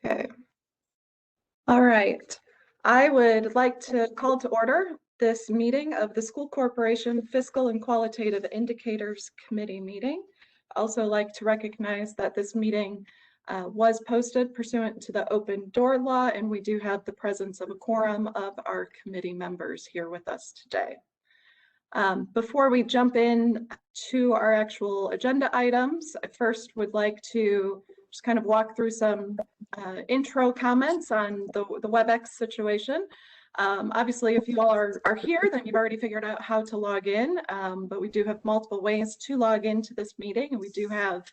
Okay. All right. I would like to call to order this meeting of the School Corporation Fiscal and Qualitative Indicators Committee meeting. Also like to recognize that this meeting was posted pursuant to the open door law, and we do have the presence of a quorum of our committee members here with us today. Before we jump in to our actual agenda items, I first would like to just kind of walk through some intro comments on the WebEx situation. Obviously, if you all are here, then you've already figured out how to log in, but we do have multiple ways to log into this meeting, and we do have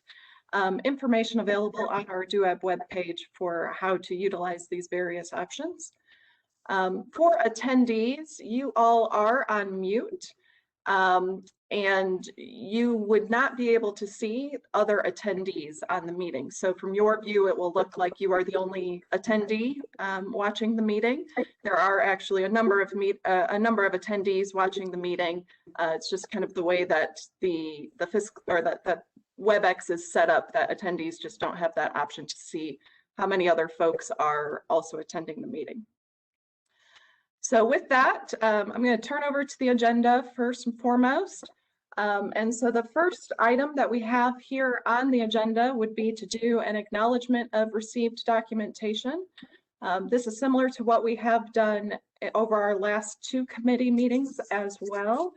information available on our DUEB webpage for how to utilize these various options. For attendees, you all are on mute. And you would not be able to see other attendees on the meeting. So from your view, it will look like you are the only attendee watching the meeting. There are actually a number of attendees watching the meeting. It's just kind of the way that the fiscal or that WebEx is set up, that attendees just don't have that option to see how many other folks are also attending the meeting. So with that, I'm going to turn over to the agenda first and foremost. And so the first item that we have here on the agenda would be to do an acknowledgement of received documentation. This is similar to what we have done over our last two committee meetings as well.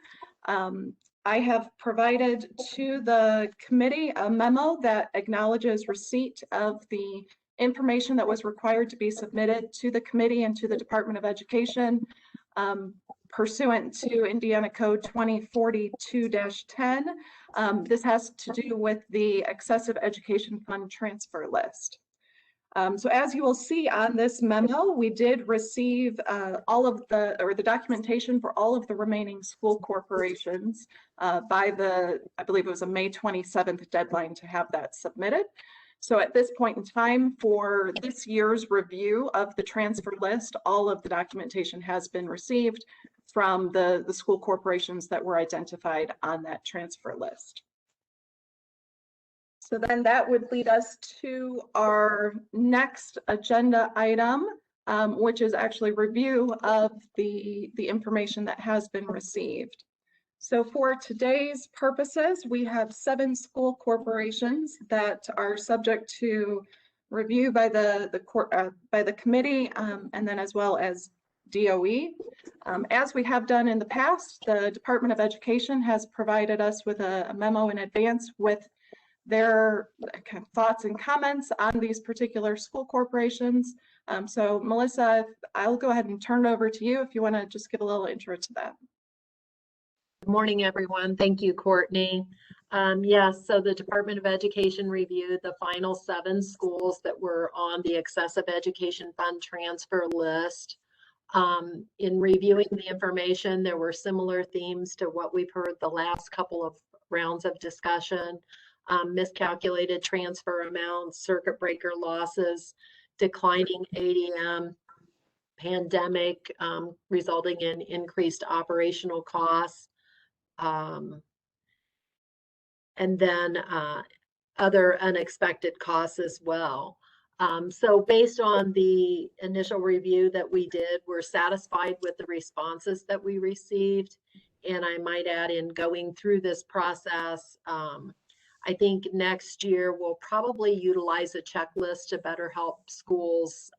I have provided to the committee a memo that acknowledges receipt of the information that was required to be submitted to the committee and to the Department of Education pursuant to Indiana Code 2042-10. This has to do with the excessive education fund transfer list. So as you will see on this memo, we did receive all of the documentation for all of the remaining school corporations by I believe it was a May 27th deadline to have that submitted. So at this point in time, for this year's review of the transfer list, all of the documentation has been received from the school corporations that were identified on that transfer list. So then that would lead us to our next agenda item, which is actually review of the information that has been received. So for today's purposes, we have 7 school corporations that are subject to review by the committee, and then as well as DOE. As we have done in the past, the Department of Education has provided us with a memo in advance with their kind of thoughts and comments on these particular school corporations. So Melissa, I'll go ahead and turn it over to you if you want to just give a little intro to that. Good morning, everyone. Thank you, Courtney. Yes, so the Department of Education reviewed the final 7 schools that were on the excessive education fund transfer list. In reviewing the information, there were similar themes to what we've heard the last couple of rounds of discussion. Miscalculated transfer amounts, circuit breaker losses, declining ADM, pandemic resulting in increased operational costs, and then other unexpected costs as well. So based on the initial review that we did, we're satisfied with the responses that we received. And I might add, in going through this process, I think next year we'll probably utilize a checklist to better help schools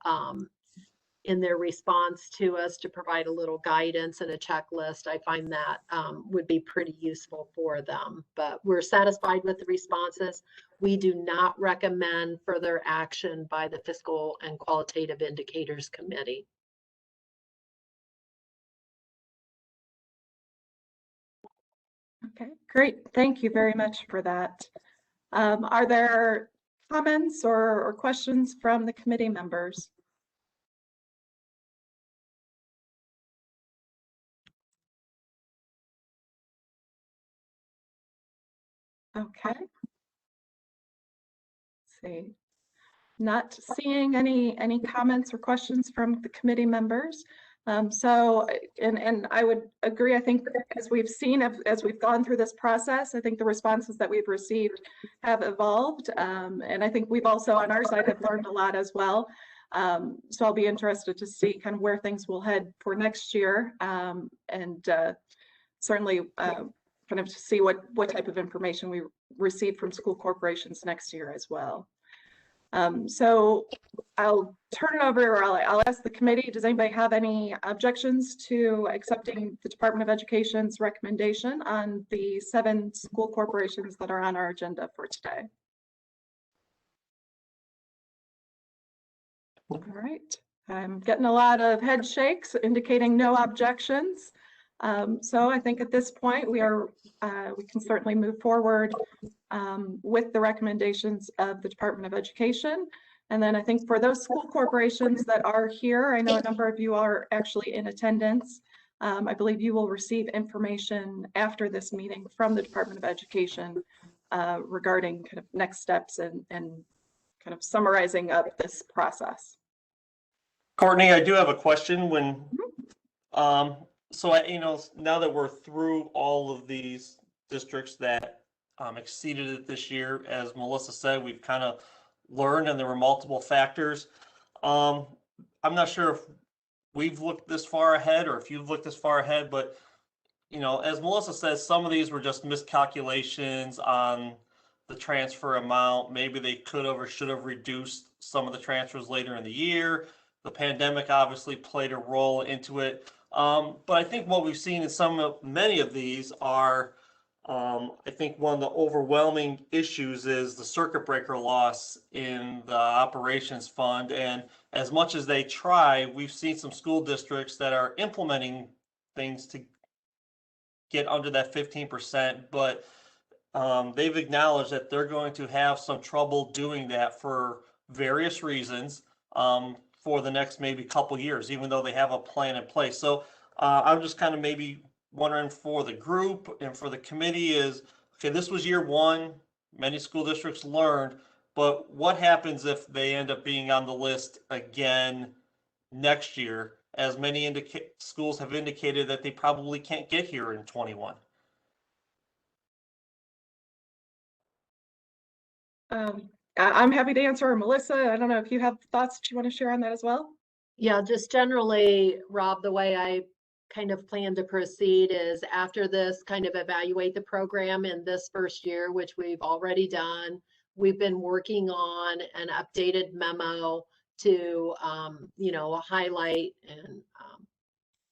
in their response to us, to provide a little guidance and a checklist. I find that would be pretty useful for them, but we're satisfied with the responses. We do not recommend further action by the Fiscal and Qualitative Indicators Committee. Okay, great. Thank you very much for that. Are there comments or questions from the committee members? Okay. Let's see. Not seeing any comments or questions from the committee members. And I would agree, I think as we've seen, as we've gone through this process, I think the responses that we've received have evolved. And I think we've also on our side have learned a lot as well. So I'll be interested to see kind of where things will head for next year, and certainly kind of to see what type of information we receive from school corporations next year as well. So I'll turn it over, or I'll ask the committee, does anybody have any objections to accepting the Department of Education's recommendation on the 7 school corporations that are on our agenda for today? All right, I'm getting a lot of head shakes indicating no objections. So I think at this point we can certainly move forward with the recommendations of the Department of Education. And then I think for those school corporations that are here, I know a number of you are actually in attendance. I believe you will receive information after this meeting from the Department of Education regarding kind of next steps and kind of summarizing up this process. Courtney, I do have a question. So now that we're through all of these districts that exceeded it this year, as Melissa said, we've kind of learned, and there were multiple factors. I'm not sure if we've looked this far ahead or if you've looked this far ahead, but as Melissa says, some of these were just miscalculations on the transfer amount. Maybe they could have or should have reduced some of the transfers later in the year. The pandemic obviously played a role into it. But I think what we've seen in many of these are, I think one of the overwhelming issues is the circuit breaker loss in the operations fund. And as much as they try, we've seen some school districts that are implementing things to get under that 15%, but they've acknowledged that they're going to have some trouble doing that for various reasons for the next maybe couple years, even though they have a plan in place. So I'm just kind of maybe wondering for the group and for the committee is, okay, this was year 1, many school districts learned, but what happens if they end up being on the list again next year, as many schools have indicated that they probably can't get here in 21? I'm happy to answer. Melissa, I don't know if you have thoughts that you want to share on that as well? Yeah, just generally, Rob, the way I kind of plan to proceed is after this, kind of evaluate the program in this first year, which we've already done. We've been working on an updated memo to, highlight and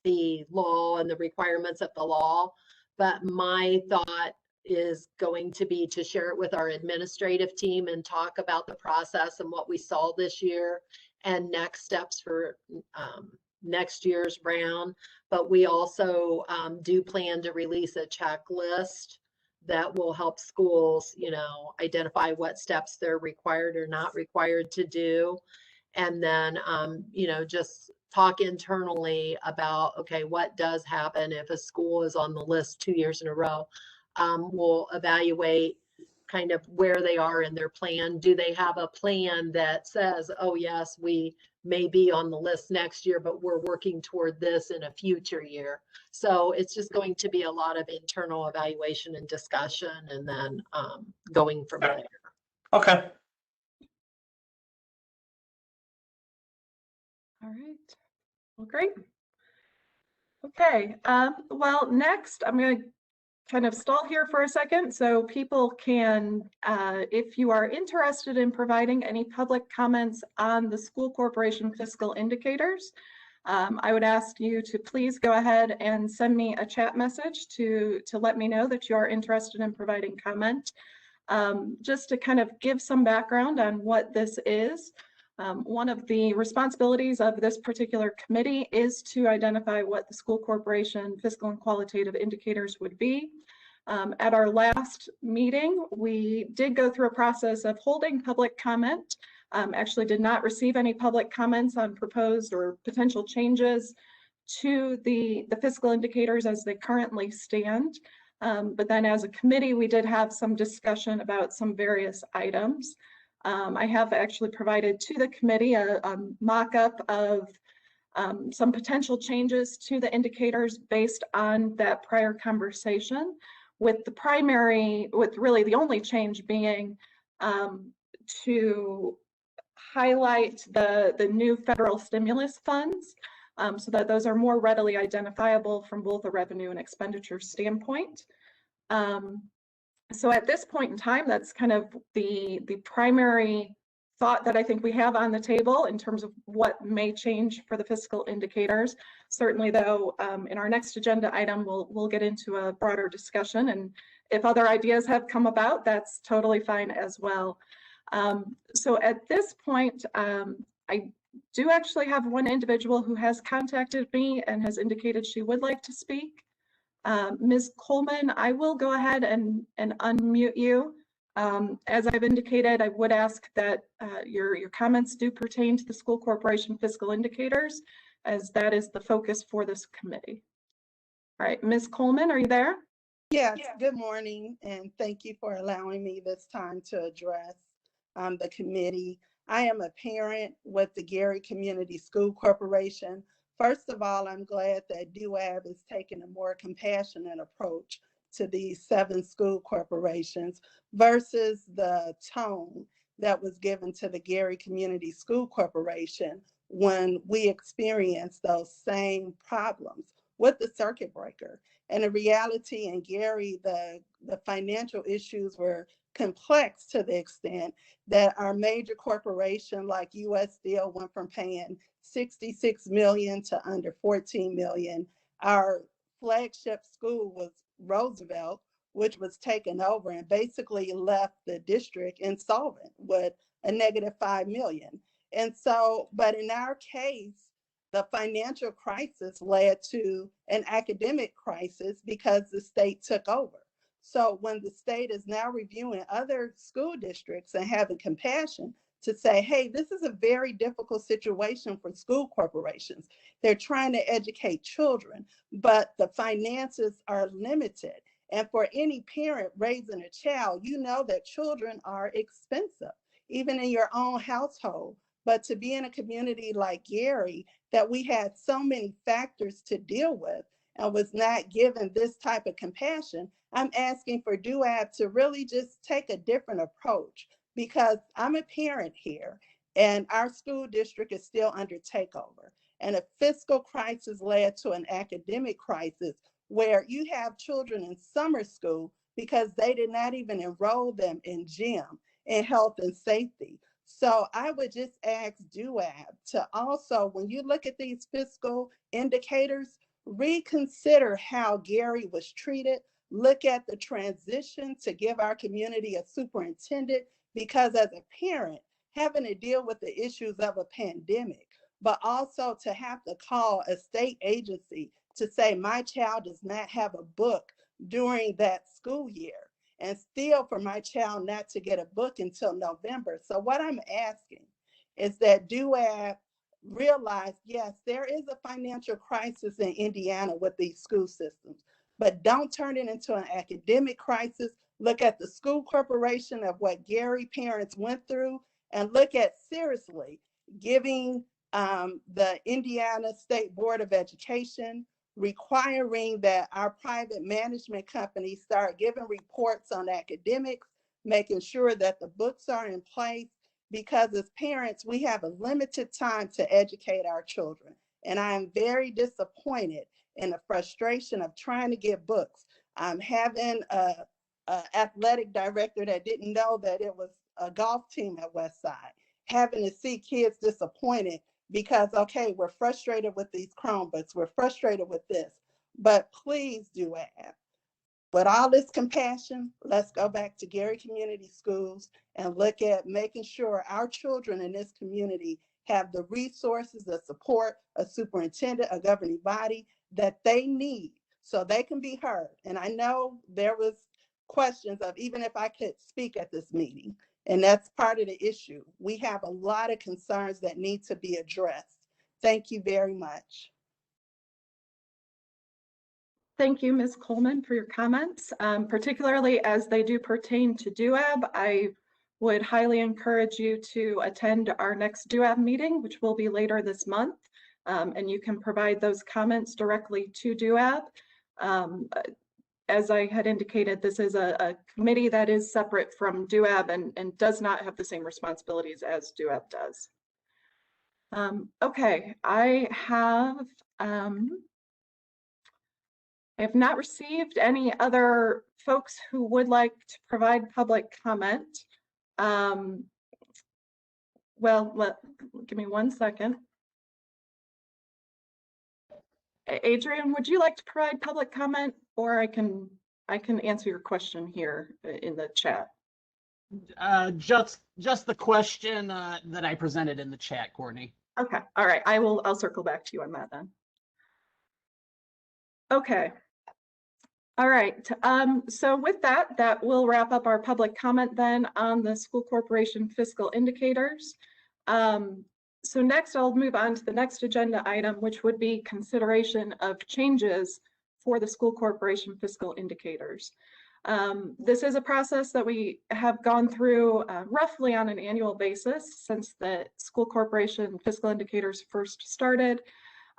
the law and the requirements of the law. But my thought is going to be to share it with our administrative team and talk about the process and what we saw this year and next steps for next year's round. But we also do plan to release a checklist that will help schools, identify what steps they're required or not required to do. And then, just talk internally about, okay, what does happen if a school is on the list 2 years in a row? We'll evaluate kind of where they are in their plan. Do they have a plan that says, oh yes, we may be on the list next year, but we're working toward this in a future year? So it's just going to be a lot of internal evaluation and discussion, and then going from there. Okay. All right. Well, great. Okay. Well, next I'm going to kind of stall here for a second so people can, if you are interested in providing any public comments on the school corporation fiscal indicators, I would ask you to please go ahead and send me a chat message to let me know that you are interested in providing comment. Just to kind of give some background on what this is. One of the responsibilities of this particular committee is to identify what the school corporation fiscal and qualitative indicators would be. At our last meeting, we did go through a process of holding public comment. Actually did not receive any public comments on proposed or potential changes to the fiscal indicators as they currently stand. But then as a committee, we did have some discussion about some various items. I have actually provided to the committee a mock-up of some potential changes to the indicators based on that prior conversation, with really the only change being to highlight the new federal stimulus funds, so that those are more readily identifiable from both a revenue and expenditure standpoint. So at this point in time, that's kind of the primary thought that I think we have on the table in terms of what may change for the fiscal indicators. Certainly, though, in our next agenda item, we'll get into a broader discussion, and if other ideas have come about, that's totally fine as well. So at this point, I do actually have one individual who has contacted me and has indicated she would like to speak. Ms. Coleman, I will go ahead and unmute you. As I've indicated, I would ask that your comments do pertain to the school corporation fiscal indicators, as that is the focus for this committee. All right, Ms. Coleman, are you there? Yes, good morning, and thank you for allowing me this time to address the committee. I am a parent with the Gary Community School Corporation. First of all, I'm glad that DUAB is taking a more compassionate approach to these 7 school corporations versus the tone that was given to the Gary Community School Corporation when we experienced those same problems with the circuit breaker. And the reality in Gary, the financial issues were complex to the extent that our major corporation like US Steel went from paying $66 million to under $14 million. Our flagship school was Roosevelt, which was taken over and basically left the district insolvent with a negative $5 million. And so, but in our case, the financial crisis led to an academic crisis because the state took over. So when the state is now reviewing other school districts and having compassion to say, hey, this is a very difficult situation for school corporations. They're trying to educate children, but the finances are limited. And for any parent raising a child, you know that children are expensive, even in your own household. But to be in a community like Gary, that we had so many factors to deal with and was not given this type of compassion, I'm asking for DUAB to really just take a different approach, because I'm a parent here and our school district is still under takeover. And a fiscal crisis led to an academic crisis where you have children in summer school because they did not even enroll them in gym and health and safety. So I would just ask DUAB to also, when you look at these fiscal indicators, reconsider how Gary was treated. Look at the transition to give our community a superintendent, because as a parent, having to deal with the issues of a pandemic, but also to have to call a state agency to say my child does not have a book during that school year, and still for my child not to get a book until November. So what I'm asking is that DUAB realize, yes, there is a financial crisis in Indiana with these school systems, but don't turn it into an academic crisis. Look at the school corporation of what Gary parents went through, and look at seriously giving the Indiana State Board of Education, requiring that our private management companies start giving reports on academics, making sure that the books are in place, because as parents, we have a limited time to educate our children. And I am very disappointed in the frustration of trying to get books. I'm having a athletic director that didn't know that it was a golf team at Westside, having to see kids disappointed because, okay, we're frustrated with these Chromebooks, we're frustrated with this, but please DUAB, with all this compassion, let's go back to Gary Community Schools and look at making sure our children in this community have the resources, the support, a superintendent, a governing body that they need so they can be heard. And I know there was questions of even if I could speak at this meeting, and that's part of the issue. We have a lot of concerns that need to be addressed. Thank you very much. Thank you, Ms. Coleman, for your comments, particularly as they do pertain to DUAB. I would highly encourage you to attend our next DUAB meeting, which will be later this month. and you can provide those comments directly to DUAB. As I had indicated, this is a committee that is separate from DUAB and does not have the same responsibilities as DUAB does. Okay, I have not received any other folks who would like to provide public comment. Well, give me 1 second. Adrian, would you like to provide public comment, or I can answer your question here in the chat? Just the question that I presented in the chat, Courtney. Okay, all right. I'll circle back to you on that then. Okay. All right. So with that will wrap up our public comment then on the school corporation fiscal indicators. So next I'll move on to the next agenda item, which would be consideration of changes for the school corporation fiscal indicators. This is a process that we have gone through roughly on an annual basis since the school corporation fiscal indicators first started.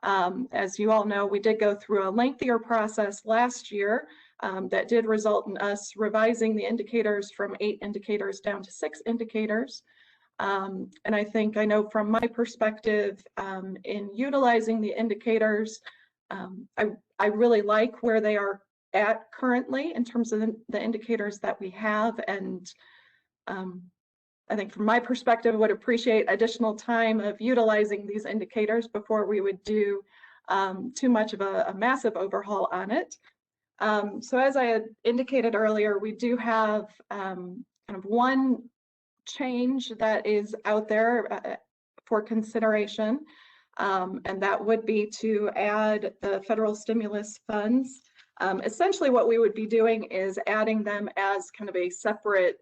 As you all know, we did go through a lengthier process last year that did result in us revising the indicators from 8 indicators down to 6 indicators. And I know from my perspective in utilizing the indicators, I really like where they are at currently in terms of the indicators that we have. And I think from my perspective, I would appreciate additional time of utilizing these indicators before we would do too much of a massive overhaul on it. So as I had indicated earlier, we do have kind of one change that is out there for consideration, and that would be to add the federal stimulus funds. Essentially what we would be doing is adding them as kind of a separate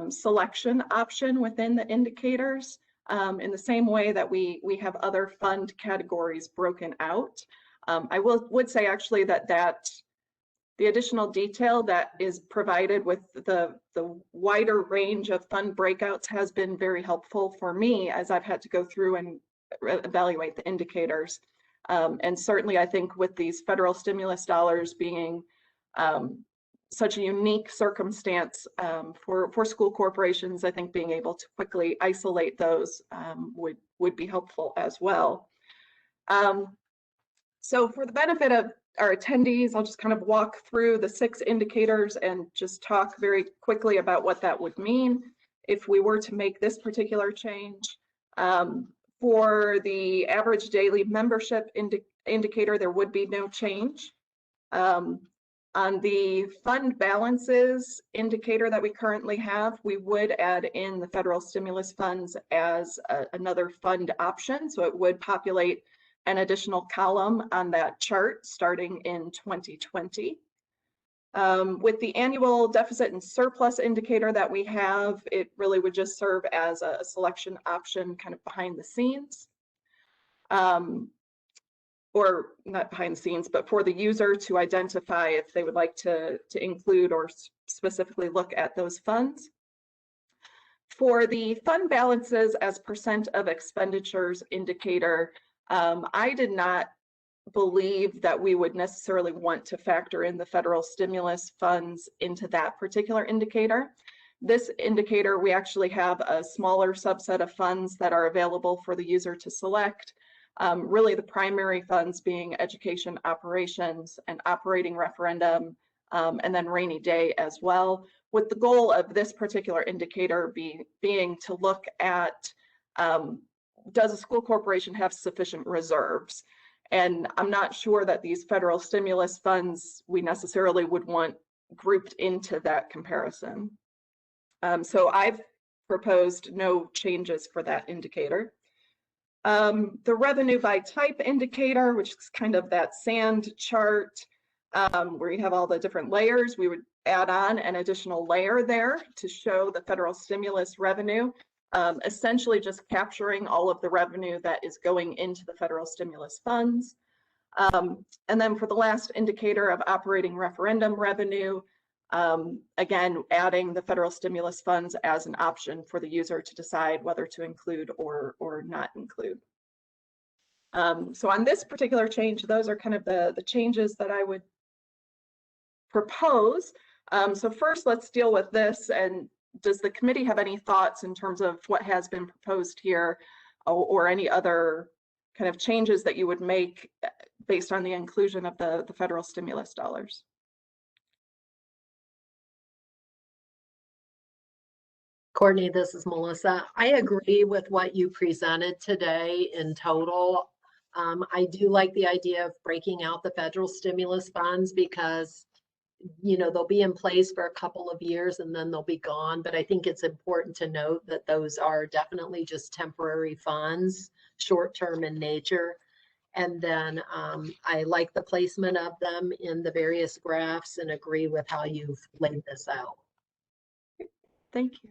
selection option within the indicators, in the same way that we have other fund categories broken out. I would say actually that the additional detail that is provided with the wider range of fund breakouts has been very helpful for me as I've had to go through and evaluate the indicators. And certainly I think with these federal stimulus dollars being such a unique circumstance for school corporations, I think being able to quickly isolate those would be helpful as well. So for the benefit of our attendees, I'll just kind of walk through the 6 indicators and just talk very quickly about what that would mean if we were to make this particular change. For the average daily membership indicator, there would be no change. On the fund balances indicator that we currently have, we would add in the federal stimulus funds as another fund option. So it would populate an additional column on that chart starting in 2020. With the annual deficit and surplus indicator that we have, it really would just serve as a selection option kind of behind the scenes. Or not behind the scenes, but for the user to identify if they would like to include or specifically look at those funds. For the fund balances as percent of expenditures indicator, I did not believe that we would necessarily want to factor in the federal stimulus funds into that particular indicator. This indicator, we actually have a smaller subset of funds that are available for the user to select. Really the primary funds being education operations and operating referendum, and then rainy day as well, with the goal of this particular indicator being to look at does a school corporation have sufficient reserves? And I'm not sure that these federal stimulus funds we necessarily would want grouped into that comparison. So I've proposed no changes for that indicator. The revenue by type indicator, which is kind of that sand chart where you have all the different layers, we would add on an additional layer there to show the federal stimulus revenue, essentially just capturing all of the revenue that is going into the federal stimulus funds. And then for the last indicator of operating referendum revenue, again, adding the federal stimulus funds as an option for the user to decide whether to include or not include. So on this particular change, those are kind of the changes that I would propose. So first, let's deal with this. And does the committee have any thoughts in terms of what has been proposed here, or any other kind of changes that you would make based on the inclusion of the federal stimulus dollars? Courtney, this is Melissa. I agree with what you presented today in total. I do like the idea of breaking out the federal stimulus funds because, you know, they'll be in place for a couple of years and then they'll be gone. But I think it's important to note that those are definitely just temporary funds, short-term in nature. And then I like the placement of them in the various graphs and agree with how you've laid this out. Thank you.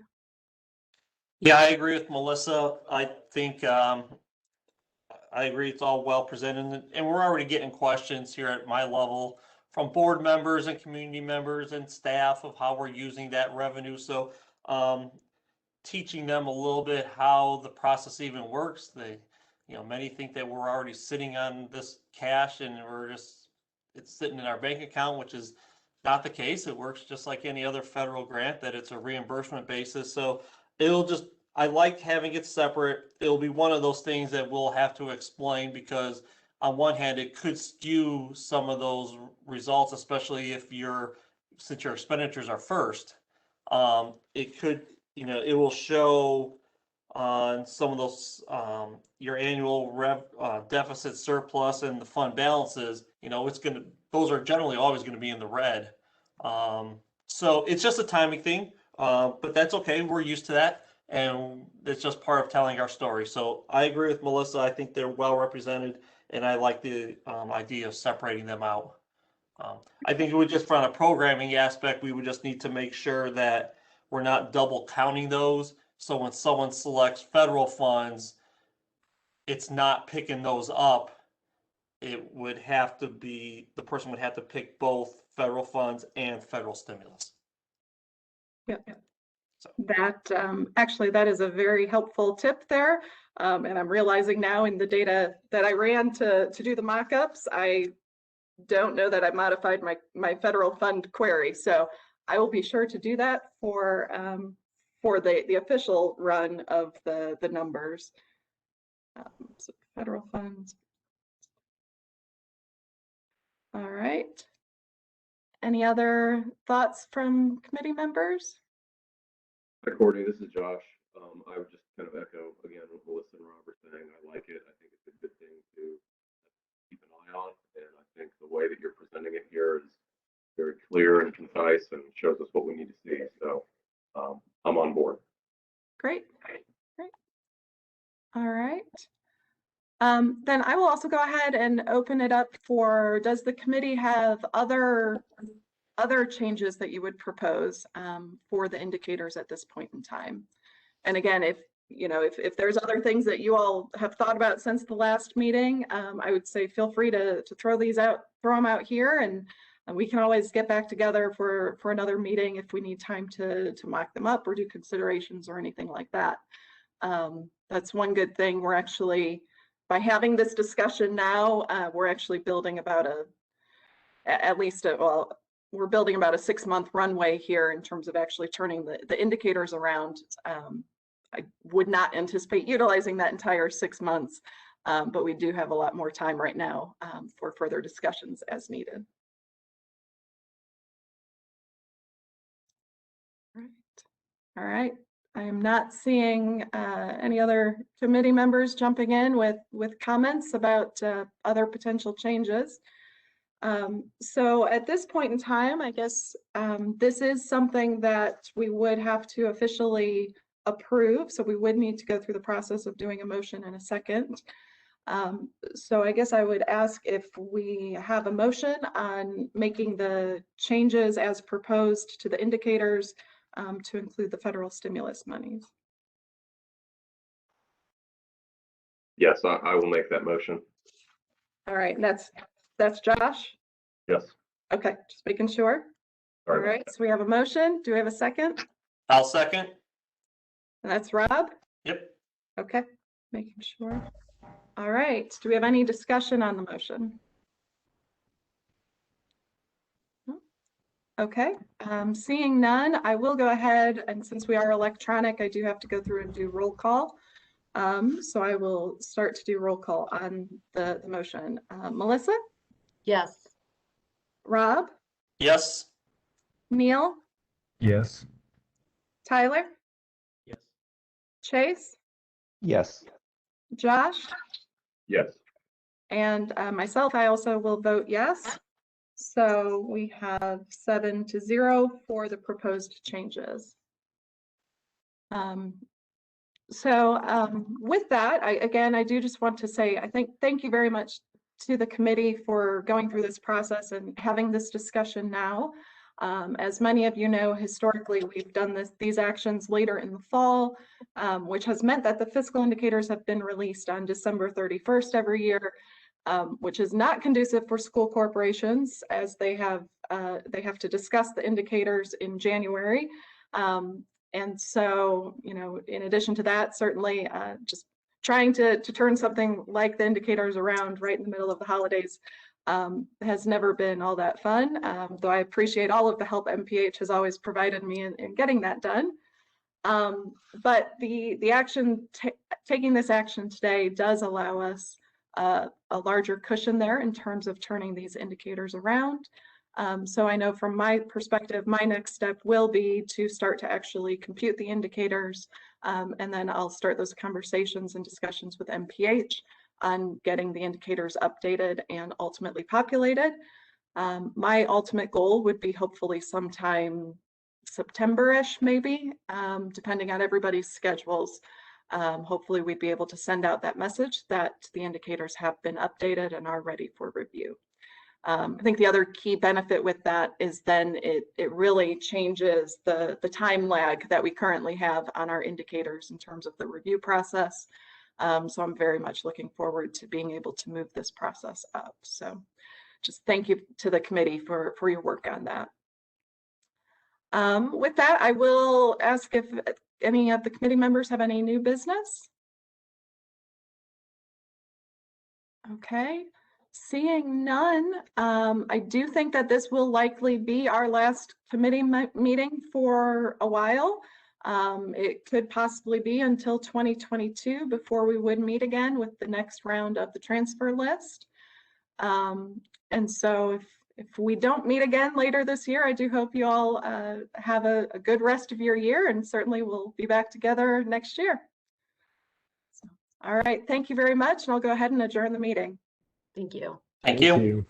Yeah, I agree with Melissa. I think I agree it's all well presented, and we're already getting questions here at my level from board members and community members and staff of how we're using that revenue. So teaching them a little bit how the process even works. Many think that we're already sitting on this cash and it's sitting in our bank account, which is not the case. It works just like any other federal grant, that it's a reimbursement basis. So I like having it separate. It'll be one of those things that we'll have to explain, because on one hand, it could skew some of those results, especially since your expenditures are first. It could, it will show on some of those, your annual deficit, surplus, and the fund balances, those are generally always going to be in the red. So it's just a timing thing, but that's okay. We're used to that, and it's just part of telling our story. So I agree with Melissa. I think they're well represented, and I like the idea of separating them out. I think it would just, from a programming aspect, we would just need to make sure that we're not double counting those. So when someone selects federal funds, it's not picking those up. It would have to be, the person would have to pick both federal funds and federal stimulus. Yep. So. That actually, that is a very helpful tip there. And I'm realizing now in the data that I ran to do the mock-ups, I don't know that I modified my federal fund query. So I will be sure to do that for the official run of the numbers. So federal funds. All right. Any other thoughts from committee members? Hi, Courtney, this is Josh. I would just kind of echo again what Melissa and Rob are saying. I like it. I think it's a good thing to keep an eye on, and I think the way that you're presenting it here is very clear and concise and shows us what we need to see. So I'm on board. Great. All right. Then I will also go ahead and open it up for, does the committee have other changes that you would propose for the indicators at this point in time? And again, if there's other things that you all have thought about since the last meeting, I would say feel free to throw them out here, and we can always get back together for another meeting if we need time to mock them up or do considerations or anything like that. That's one good thing. We're actually, by having this discussion now, we're actually building about we're building about a 6-month runway here in terms of actually turning the indicators around. I would not anticipate utilizing that entire 6 months, but we do have a lot more time right now for further discussions as needed. All right. I am not seeing any other committee members jumping in with comments about other potential changes. So at this point in time, I guess this is something that we would have to officially approve. So we would need to go through the process of doing a motion in a second. So I guess I would ask if we have a motion on making the changes as proposed to the indicators to include the federal stimulus monies. Yes, I will make that motion. All right, and that's Josh? Yes. Okay, just making sure. All right, so we have a motion. Do we have a second? I'll second. And that's Rob? Yep. Okay, making sure. All right, do we have any discussion on the motion? Okay, seeing none, I will go ahead, and since we are electronic, I do have to go through and do roll call. So I will start to do roll call on the motion. Melissa, Yes. Rob, Yes. Neil, Yes. Tyler, Yes. Chase, Yes. Josh, Yes. and myself, I also will vote yes. So we have 7-0 for the proposed changes. With that, I do just want to say, thank you very much to the committee for going through this process and having this discussion now. As many of you know, historically, we've done these actions later in the fall, which has meant that the fiscal indicators have been released on December 31st every year, which is not conducive for school corporations, as they have to discuss the indicators in January. And so, you know, in addition to that, certainly just trying to turn something like the indicators around right in the middle of the holidays has never been all that fun, though I appreciate all of the help MPH has always provided me in getting that done. But the action, taking this action today does allow us a larger cushion there in terms of turning these indicators around. So I know from my perspective, my next step will be to start to actually compute the indicators, and then I'll start those conversations and discussions with MPH on getting the indicators updated and ultimately populated. My ultimate goal would be hopefully sometime September-ish, maybe, depending on everybody's schedules. Hopefully we'd be able to send out that message that the indicators have been updated and are ready for review. I think the other key benefit with that is then it really changes the time lag that we currently have on our indicators in terms of the review process. So I'm very much looking forward to being able to move this process up. So just thank you to the committee for your work on that. With that, I will ask if any of the committee members have any new business. Okay, seeing none, I do think that this will likely be our last committee meeting for a while. It could possibly be until 2022 before we would meet again with the next round of the transfer list. And so if we don't meet again later this year, I do hope you all have a good rest of your year, and certainly we'll be back together next year. So, all right, thank you very much, and I'll go ahead and adjourn the meeting. Thank you. Thank you.